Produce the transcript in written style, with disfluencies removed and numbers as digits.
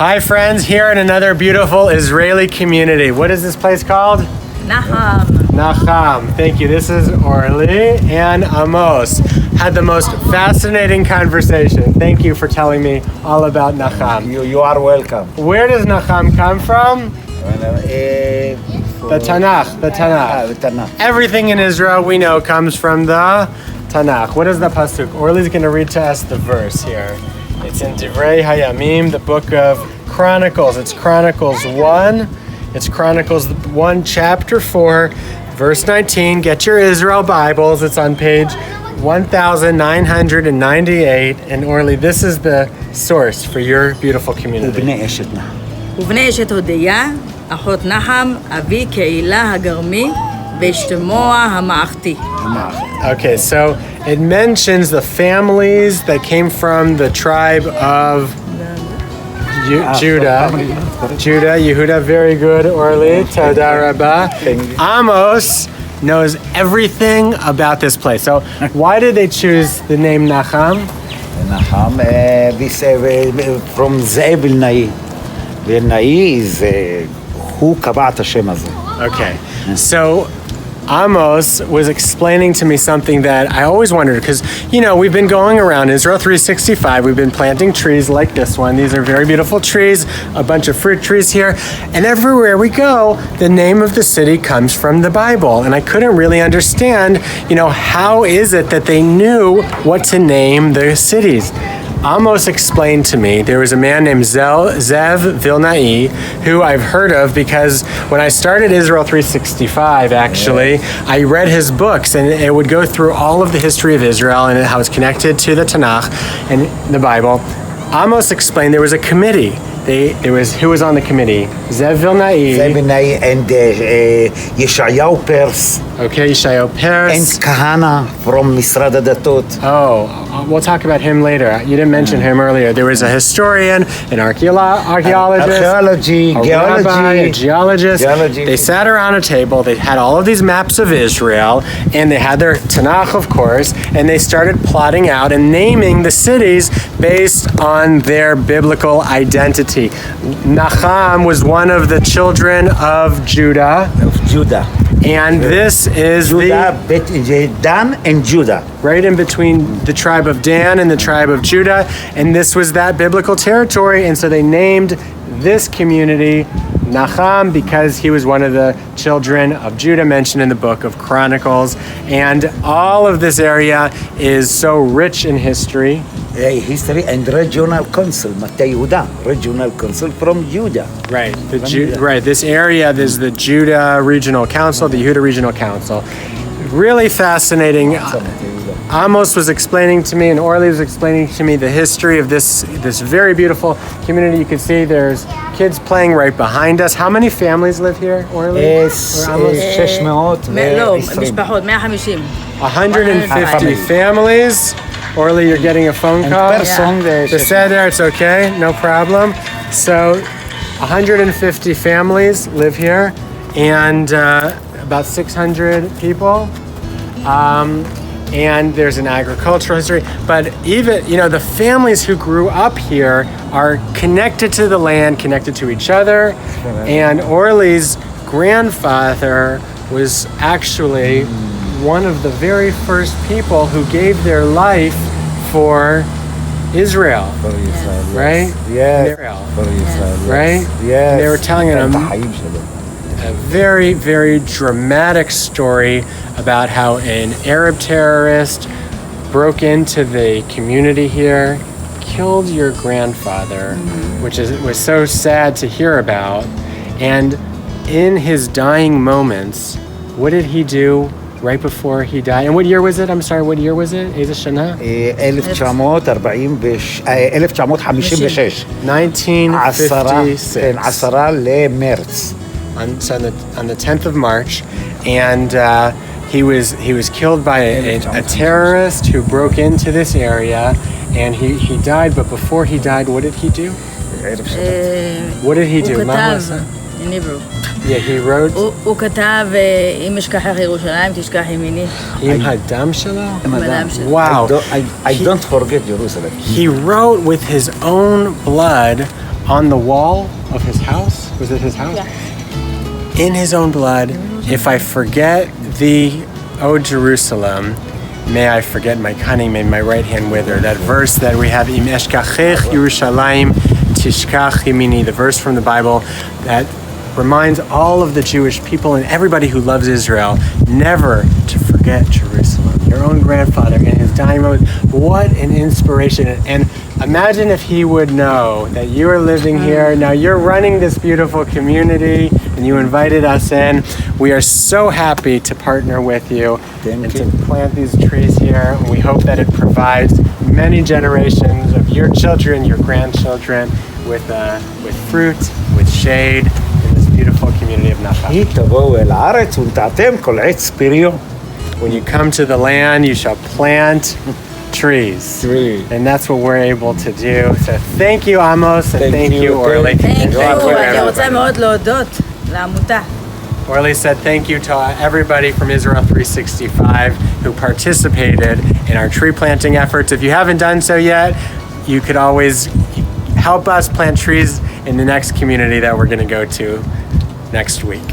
Hi friends, here in another beautiful Israeli community. What is this place called? Nacham. Nacham. Thank you. This is Orly and Amos. Had the most fascinating conversation. Thank you for telling me all about Nacham. You are welcome. Where does Nacham come from? The Tanakh. The Tanakh. Everything in Israel we know comes from the Tanakh. What is the pasuk? Orly's going to read to us the verse here. It's in Divrei Hayamim, the book of Chronicles. It's Chronicles 1. It's Chronicles 1, chapter 4, verse 19. Get your Israel Bibles. It's on page 1998. And Orly, this is the source for your beautiful community. ובני אשת הודיה, אחות נחם, אבי קהילה הגרמי, ואשתמו המעכתי. Okay, so it mentions the families that came from the tribe of Judah. Yehuda, very good, Orly. Toda Rabba. Amos knows everything about this place. So why did they choose the name Nacham? Nacham, from Ze'ev Vilnai. Vilnai is who קבע את השם הזה. Okay, so Amos was explaining to me something that I always wondered, because, you know, we've been going around Israel 365, we've been planting trees like this one. These are very beautiful trees, a bunch of fruit trees here, and everywhere we go, the name of the city comes from the Bible, and I couldn't really understand, you know, how is it that they knew what to name their cities? Amos explained to me there was a man named Zev Vilnai who I've heard of because when I started Israel 365, actually, I read his books and it would go through all of the history of Israel and how it's connected to the Tanakh and the Bible. Amos explained there was a committee. Who was on the committee? Zev Vilnai. Ze'ev Vilnai and Yeshayahu Pers. Okay, Yeshayahu Pers. And Kahana from Misrad HaDatot. Oh, we'll talk about him later. You didn't mention him earlier. There was a historian, an archaeologist, archaeology, geology, rabbi, a geologist. They sat around a table. They had all of these maps of Israel, and they had their Tanakh, of course, and they started plotting out and naming the cities based on their biblical identity. Nacham was one of the children of Judah. And this is Dan and Judah. Right in between the tribe of Dan and the tribe of Judah. And this was that biblical territory. And so they named this community Nacham because he was one of the children of Judah mentioned in the book of Chronicles. And all of this area is so rich in history. History and regional council, Mata Yehuda, regional council from Judah. Right, this area, there's the Judah Regional Council, the Yehuda Regional Council. Really fascinating. Amos was explaining to me, and Orly was explaining to me the history of this very beautiful community. You can see there's kids playing right behind us. How many families live here, Orly? 150 families. Orly, you're getting a phone call. The Seder, it's okay, no problem. So 150 families live here and about 600 people. And there's an agricultural history. But even, you know, the families who grew up here are connected to the land, connected to each other. And Orly's grandfather was actually one of the very first people who gave their life for Israel. Right? Yeah. Right? Yeah. And they were telling a very, very dramatic story about how an Arab terrorist broke into the community here, killed your grandfather, which was so sad to hear about. And in his dying moments, what did he do right before he died? And what year was it? I'm sorry, what year was it? איזה שנה? 1956. 1956. 10 למרץ. On the 10th of March, and he was killed by a terrorist who broke into this area, and he died. But before he died, what did he do? What did he do? הוא כתב, in Hebrew. Yeah, he wrote. הוא כתב, אם אשכחך ירושלים, תשכח ימיני. עם הדם שלו? עם הדם שלו. Wow. I don't forget Jerusalem. He wrote with his own blood on the wall of his house. Was it his house? Yeah. In his own blood, if I forget thee, O Jerusalem, may I forget my cunning, may my right hand wither. That verse that we have, Im eshkachech Yerushalayim tishkach yimini, the verse from the Bible that reminds all of the Jewish people and everybody who loves Israel never to forget Jerusalem. Your own grandfather in his dying moment, what an inspiration. And imagine if he would know that you are living here, now you're running this beautiful community and you invited us in. We are so happy to partner with you and to plant these trees here. And we hope that it provides many generations of your children, your grandchildren with fruit, with shade, beautiful community of Nacham. תבואו אל הארץ ונטעתם כל עץ פריו. When you come to the land, you shall plant trees. And that's what we're able to do. So thank you, Amos, and thank you, Orly. Thank you. אני everybody. רוצה מאוד להודות לעמותה. Orly said thank you to everybody from Israel 365 who participated in our tree planting efforts. If you haven't done so yet, you could always help us plant trees in the next community that we're going to go to next week.